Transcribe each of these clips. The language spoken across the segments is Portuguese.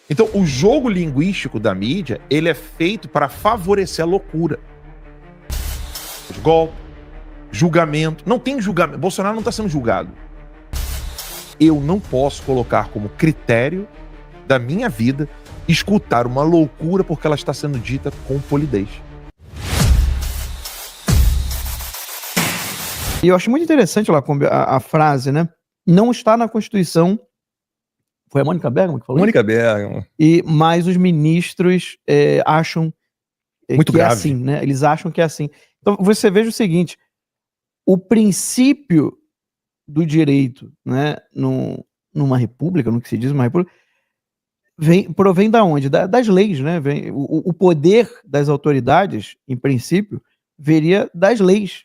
Então, o jogo linguístico da mídia, ele é feito para favorecer a loucura. Golpe, julgamento. Não tem julgamento. Bolsonaro não está sendo julgado. Eu não posso colocar como critério da minha vida escutar uma loucura porque ela está sendo dita com polidez. E eu acho muito interessante lá a frase, né? Não está na Constituição. Foi a Mônica Bergamo que falou? Mônica Bergamo. Mas os ministros acham muito que grave. É assim, né? Eles acham que é assim. Então você veja o seguinte: o princípio do direito, né, numa república, no que se diz uma república, provém da onde? Das leis, né? O poder das autoridades, em princípio, viria das leis.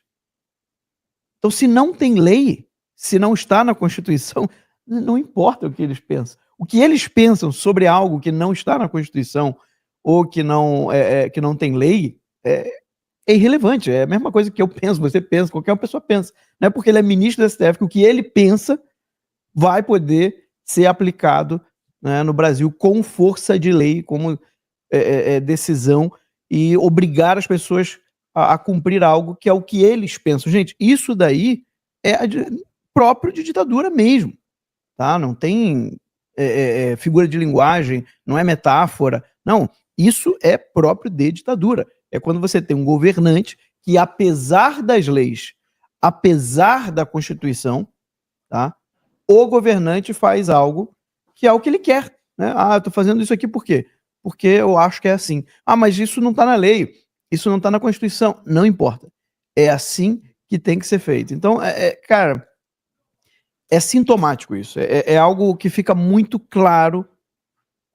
Então, se não tem lei, se não está na Constituição, não importa o que eles pensam. O que eles pensam sobre algo que não está na Constituição ou que não tem lei é irrelevante. É a mesma coisa que eu penso, você pensa, qualquer pessoa pensa. Não é porque ele é ministro do STF que o que ele pensa vai poder ser aplicado, né, no Brasil com força de lei, como decisão, e obrigar as pessoas a cumprir algo que é o que eles pensam. Gente, isso daí é próprio de ditadura mesmo, tá? Não tem figura de linguagem, não é metáfora, não. Isso é próprio de ditadura. É quando você tem um governante que, apesar das leis, apesar da Constituição, tá? O governante faz algo que é o que ele quer, né? Ah, eu tô fazendo isso aqui por quê? Porque eu acho que é assim. Ah, mas isso não tá na lei, isso não tá na Constituição. Não importa. É assim que tem que ser feito. Então, cara, é sintomático isso. É algo que fica muito claro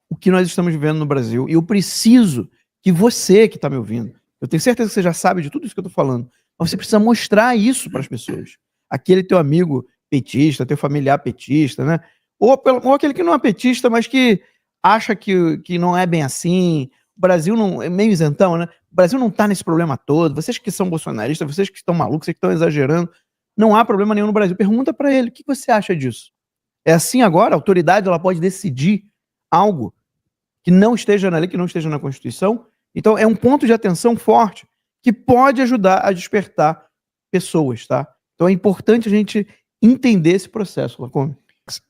o que nós estamos vivendo no Brasil. E eu preciso que você que está me ouvindo, eu tenho certeza que você já sabe de tudo isso que eu estou falando, mas você precisa mostrar isso para as pessoas. Aquele teu amigo petista, teu familiar petista, né? Ou aquele que não é petista, mas que acha que não é bem assim. O Brasil não é meio isentão, né? O Brasil não está nesse problema todo. Vocês que são bolsonaristas, vocês que estão malucos, vocês que estão exagerando, não há problema nenhum no Brasil. Pergunta para ele, o que você acha disso? É assim agora? A autoridade ela pode decidir algo que não esteja na lei, que não esteja na Constituição? Então é um ponto de atenção forte que pode ajudar a despertar pessoas, tá? Então é importante a gente entender esse processo, Lacombe.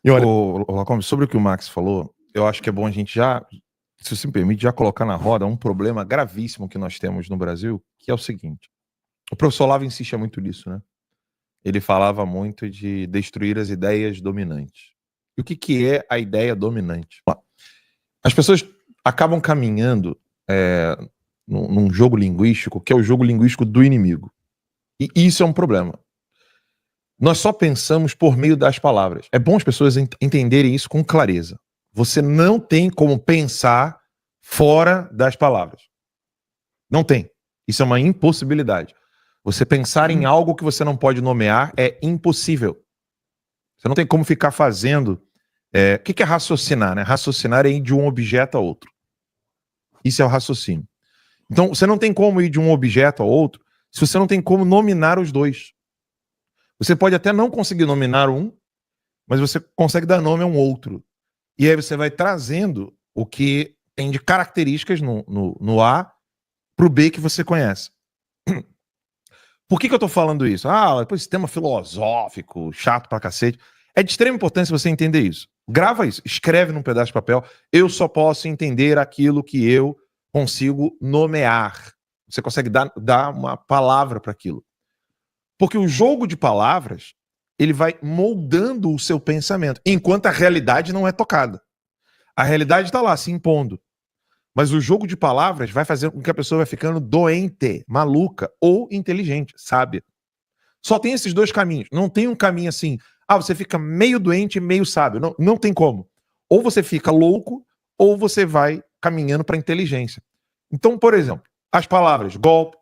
E olha, Lacombe, sobre o que o Max falou, eu acho que é bom a gente já, se você me permite, já colocar na roda um problema gravíssimo que nós temos no Brasil, que é o seguinte. O professor Olavo insistia muito nisso, né? Ele falava muito de destruir as ideias dominantes. E o que é a ideia dominante? As pessoas acabam caminhando num jogo linguístico, que é o jogo linguístico do inimigo. E isso é um problema. Nós só pensamos por meio das palavras. É bom as pessoas entenderem isso com clareza. Você não tem como pensar fora das palavras. Não tem. Isso é uma impossibilidade. Você pensar em algo que você não pode nomear é impossível. Você não tem como ficar fazendo... O que é raciocinar, né? Raciocinar é ir de um objeto a outro. Isso é o raciocínio. Então, você não tem como ir de um objeto a outro se você não tem como nominar os dois. Você pode até não conseguir nominar um, mas você consegue dar nome a um outro. E aí você vai trazendo o que tem de características no A para o B que você conhece. Por que eu tô falando isso? Depois esse tema filosófico, chato pra cacete. É de extrema importância você entender isso. Grava isso, escreve num pedaço de papel. Eu só posso entender aquilo que eu consigo nomear. Você consegue dar uma palavra para aquilo. Porque o jogo de palavras, ele vai moldando o seu pensamento, enquanto a realidade não é tocada. A realidade está lá, se impondo. Mas o jogo de palavras vai fazer com que a pessoa vai ficando doente, maluca ou inteligente, sábia. Só tem esses dois caminhos. Não tem um caminho assim, você fica meio doente e meio sábio. Não, não tem como. Ou você fica louco, ou você vai caminhando para a inteligência. Então, por exemplo, as palavras golpe,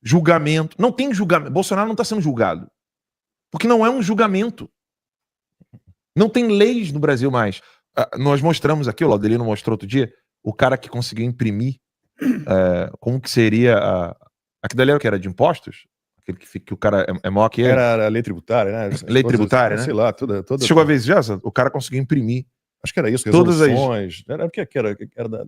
julgamento. Não tem julgamento. Bolsonaro não está sendo julgado. Porque não é um julgamento. Não tem leis no Brasil mais. Nós mostramos aqui, o Laudelino mostrou outro dia, o cara que conseguiu imprimir como que seria aquilo dali era o que era de impostos? Aquele que o cara é maior que ele? Era a lei tributária, né? Lei tributária, né? Sei lá, toda... Você chegou a ver isso já? O cara conseguiu imprimir Acho que era isso, Todas as- resoluções. Era o que era?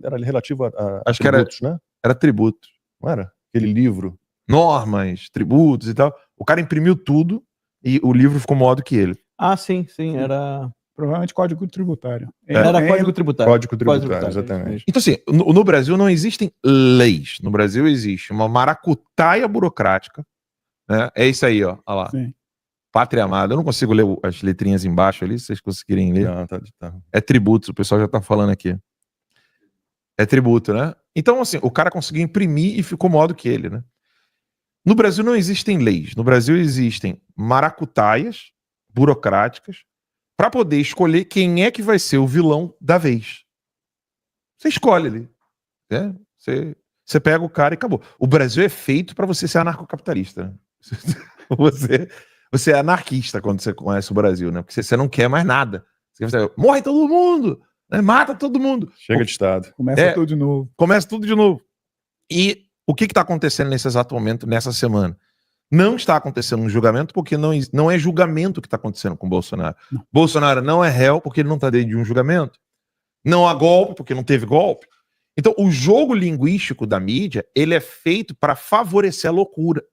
Era relativo a Acho que era- tributos, né? Era tributo. Não era? Aquele livro. Normas, tributos e tal. O cara imprimiu tudo e o livro ficou maior do que ele. Ah, sim, era Provavelmente código tributário. código tributário. Código tributário, exatamente. Então, assim, no Brasil não existem leis. No Brasil existe uma maracutaia burocrática. Né? É isso aí, ó. Olha lá. Sim. Pátria amada. Eu não consigo ler as letrinhas embaixo ali, se vocês conseguirem ler. Não, tá. É tributo, o pessoal já tá falando aqui. É tributo, né? Então, assim, o cara conseguiu imprimir e ficou maior do que ele, né? No Brasil não existem leis. No Brasil existem maracutaias burocráticas para poder escolher quem é que vai ser o vilão da vez. Você escolhe ali. Né? Você pega o cara e acabou. O Brasil é feito para você ser anarcocapitalista. Né? Você é anarquista quando você conhece o Brasil, né? Porque você não quer mais nada. Você quer, morre todo mundo, né? Mata todo mundo. Chega de Estado. Começa tudo de novo. Começa tudo de novo. E o que está acontecendo nesse exato momento, nessa semana? Não está acontecendo um julgamento porque não é julgamento que está acontecendo com o Bolsonaro. Não. Bolsonaro não é réu porque ele não está dentro de um julgamento. Não há golpe porque não teve golpe. Então, o jogo linguístico da mídia, ele é feito para favorecer a loucura.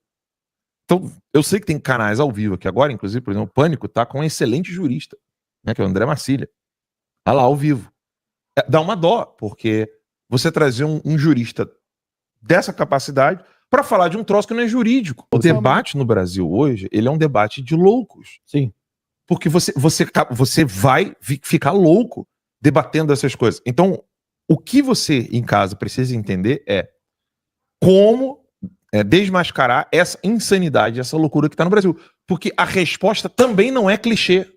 Então, eu sei que tem canais ao vivo aqui agora, inclusive, por exemplo, o Pânico está com um excelente jurista, né, que é o André Marcília. Está lá ao vivo. Dá uma dó, porque você trazer um jurista dessa capacidade para falar de um troço que não é jurídico. O debate no Brasil hoje, ele é um debate de loucos. Sim. Porque você vai ficar louco debatendo essas coisas. Então, o que você em casa precisa entender é como desmascarar essa insanidade, essa loucura que está no Brasil. Porque a resposta também não é clichê.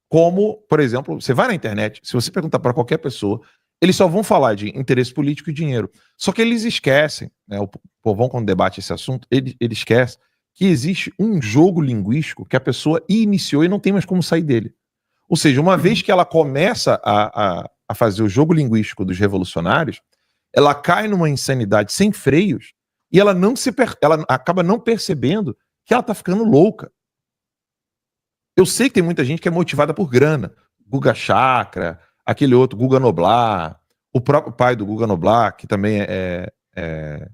Como, por exemplo, você vai na internet, se você perguntar para qualquer pessoa, eles só vão falar de interesse político e dinheiro. Só que eles esquecem, né, o povão quando debate esse assunto, ele esquece que existe um jogo linguístico que a pessoa iniciou e não tem mais como sair dele. Ou seja, uma vez que ela começa a fazer o jogo linguístico dos revolucionários, ela cai numa insanidade sem freios e ela acaba não percebendo que ela está ficando louca. Eu sei que tem muita gente que é motivada por grana. Guga Chakra, aquele outro, Guga Noblar, o próprio pai do Guga Noblar, que também é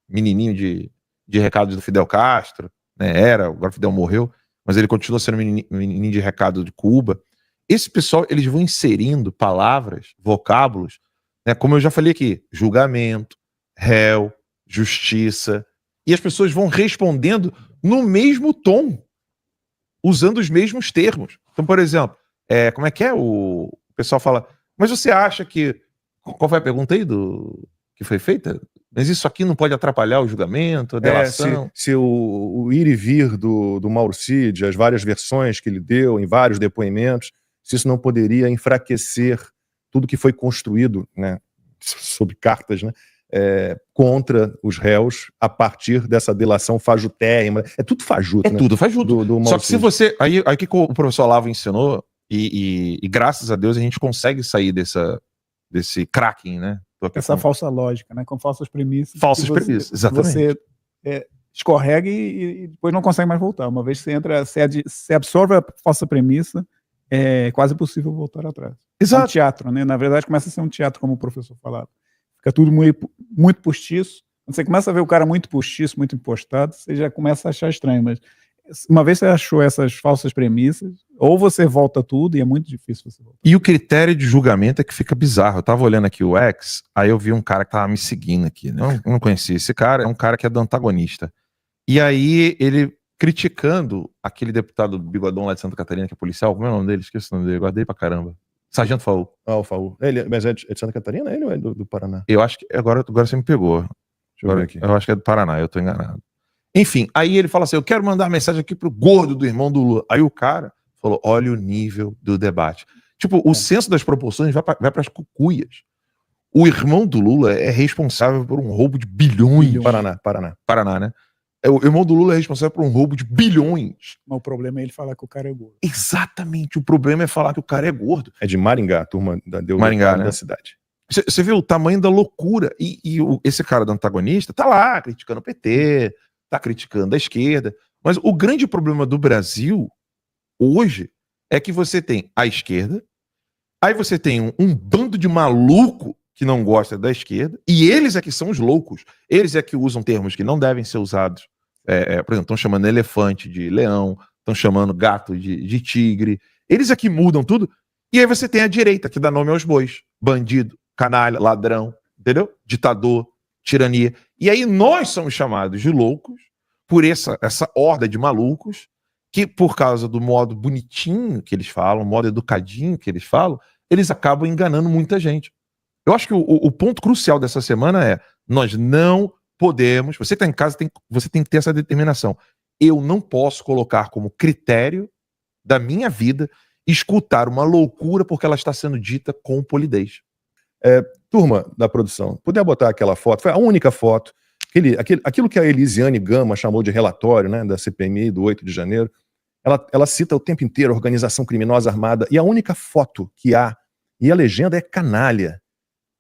menininho de recados do Fidel Castro, né? Agora o Fidel morreu, mas ele continua sendo menininho de recado de Cuba. Esse pessoal, eles vão inserindo palavras, vocábulos, né? Como eu já falei aqui, julgamento, réu, justiça, e as pessoas vão respondendo no mesmo tom, usando os mesmos termos. Então, por exemplo, como é que é? O pessoal fala, mas você acha que... Qual foi a pergunta aí que foi feita? Mas isso aqui não pode atrapalhar o julgamento, a delação? Se o ir e vir do Mauro Cid, as várias versões que ele deu em vários depoimentos, se isso não poderia enfraquecer tudo que foi construído, né, sob cartas, né, contra os réus a partir dessa delação fajutérrima. É tudo fajuto, né? Tudo fajuto. Do Só que se você... Aí o que o professor Olavo ensinou, e graças a Deus a gente consegue sair desse cracking, né? Essa falsa lógica, né? Com falsas premissas. Falsas premissas, exatamente. Você escorrega e depois não consegue mais voltar. Uma vez que você entra, você absorve a falsa premissa, é quase impossível voltar atrás. Exato. É um teatro, né? Na verdade, começa a ser um teatro, como o professor falava. Fica tudo muito postiço. Quando você começa a ver o cara muito postiço, muito impostado, você já começa a achar estranho. Mas uma vez você achou essas falsas premissas, ou você volta tudo, e é muito difícil você voltar. E o critério de julgamento é que fica bizarro. Eu tava olhando aqui o X, aí eu vi um cara que tava me seguindo aqui. Eu não conhecia esse cara, é um cara que é do antagonista. E aí ele criticando aquele deputado bigodão lá de Santa Catarina, que é policial, como é o nome dele? Esqueci o nome dele, guardei pra caramba. Sargento Faul. O Faul. Mas é de Santa Catarina ele ou é do Paraná? Eu acho que agora você me pegou. Deixa eu ver aqui. Eu acho que é do Paraná, eu tô enganado. Enfim, aí ele fala assim, eu quero mandar mensagem aqui pro gordo do irmão do Lula. Aí o cara falou, olha o nível do debate. Tipo, o senso das proporções vai para as cucuias. O irmão do Lula é responsável por um roubo de bilhões. Paraná, né? O irmão do Lula é responsável por um roubo de bilhões. Mas o problema é ele falar que o cara é gordo. Exatamente, o problema é falar que o cara é gordo. É de Maringá, a turma Maringá, né? Da cidade. Você vê o tamanho da loucura. Esse cara do antagonista tá lá criticando o PT, tá criticando a esquerda. Mas o grande problema do Brasil hoje é que você tem a esquerda Aí você tem um bando de maluco que não gosta da esquerda, e eles é que são os loucos. Eles é que usam termos que não devem ser usados. Por exemplo, estão chamando elefante de leão, estão chamando gato de tigre. Eles é que mudam tudo. E aí você tem a direita, que dá nome aos bois. Bandido, canalha, ladrão, entendeu? Ditador, tirania. E aí nós somos chamados de loucos por essa horda de malucos que, por causa do modo bonitinho que eles falam, modo educadinho que eles falam, eles acabam enganando muita gente. Eu acho que o ponto crucial dessa semana é: nós não podemos. Você que está em casa, você tem que ter essa determinação. Eu não posso colocar como critério da minha vida escutar uma loucura porque ela está sendo dita com polidez. Turma da produção, puder botar aquela foto, foi a única foto, aquilo que a Elisiane Gama chamou de relatório, né, da CPMI do 8 de janeiro, ela cita o tempo inteiro organização criminosa armada, e a única foto que há, e a legenda é canalha,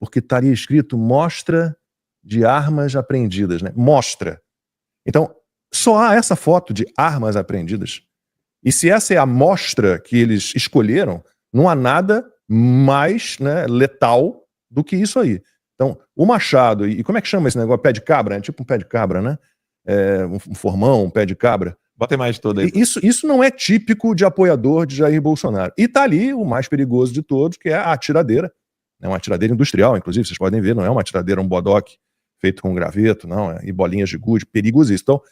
porque estaria escrito mostra de armas apreendidas, né? Mostra. Então, só há essa foto de armas apreendidas. E se essa é a mostra que eles escolheram, não há nada mais, né, letal do que isso aí. Então, o machado, e como é que chama esse negócio? Pé de cabra? É tipo um pé de cabra, né? Um formão, um pé de cabra. Bota mais toda aí. Isso não é típico de apoiador de Jair Bolsonaro. E tá ali o mais perigoso de todos, que é a atiradeira. É uma atiradeira industrial, inclusive, vocês podem ver, não é uma atiradeira, um bodoque feito com graveto, não, e bolinhas de gude, perigosíssimo. Então,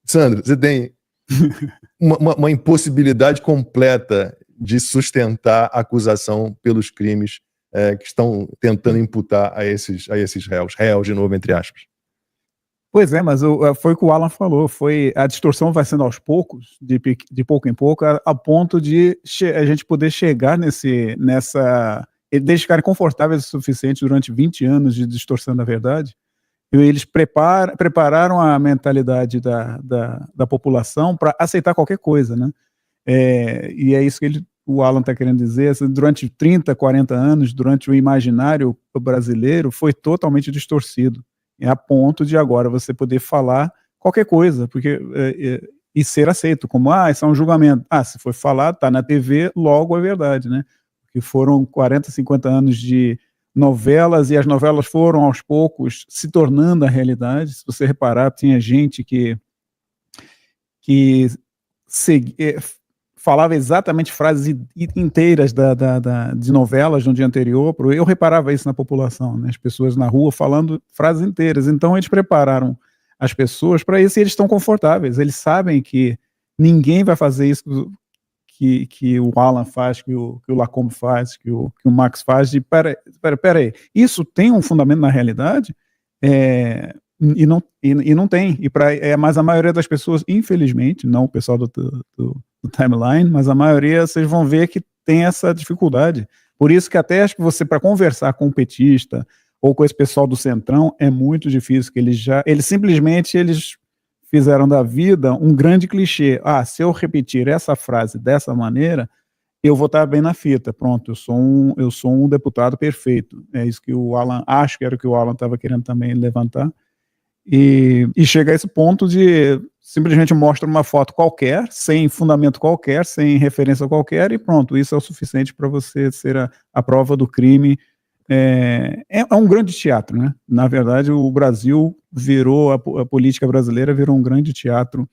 Sandro, você tem uma impossibilidade completa de sustentar a acusação pelos crimes que estão tentando imputar a esses réus de novo, entre aspas. Pois é, mas foi o que o Alan falou, a distorção vai sendo aos poucos, de pouco em pouco, a ponto de a gente poder chegar nessa... Eles ficarem confortáveis o suficiente durante 20 anos de distorção da verdade, e eles prepararam a mentalidade da população para aceitar qualquer coisa, né? E é isso que o Alan está querendo dizer, assim, durante 30, 40 anos, durante o imaginário brasileiro, foi totalmente distorcido, a ponto de agora você poder falar qualquer coisa, e ser aceito, como, isso é um julgamento. Se foi falado, está na TV, logo é verdade, né? Que foram 40, 50 anos de novelas, e as novelas foram, aos poucos, se tornando a realidade. Se você reparar, tinha gente que falava exatamente frases inteiras de novelas no dia anterior. Eu reparava isso na população, né? As pessoas na rua falando frases inteiras. Então, eles prepararam as pessoas para isso, e eles estão confortáveis. Eles sabem que ninguém vai fazer isso que o Alan faz, que o Lacombe faz, que o Max faz, de peraí, isso tem um fundamento na realidade? E não tem, mas a maioria das pessoas, infelizmente, não o pessoal do timeline, mas a maioria, vocês vão ver que tem essa dificuldade. Por isso que até acho que você, para conversar com um petista, ou com esse pessoal do Centrão, é muito difícil, que eles simplesmente fizeram da vida um grande clichê. Se eu repetir essa frase dessa maneira, eu vou estar bem na fita. Pronto, eu sou um deputado perfeito. É isso que o Alan, acho que era o que o Alan estava querendo também levantar. E chega a esse ponto de simplesmente mostra uma foto qualquer, sem fundamento qualquer, sem referência qualquer, e pronto, isso é o suficiente para você ser a prova do crime. É um grande teatro, né? Na verdade, o Brasil virou, a política brasileira virou um grande teatro.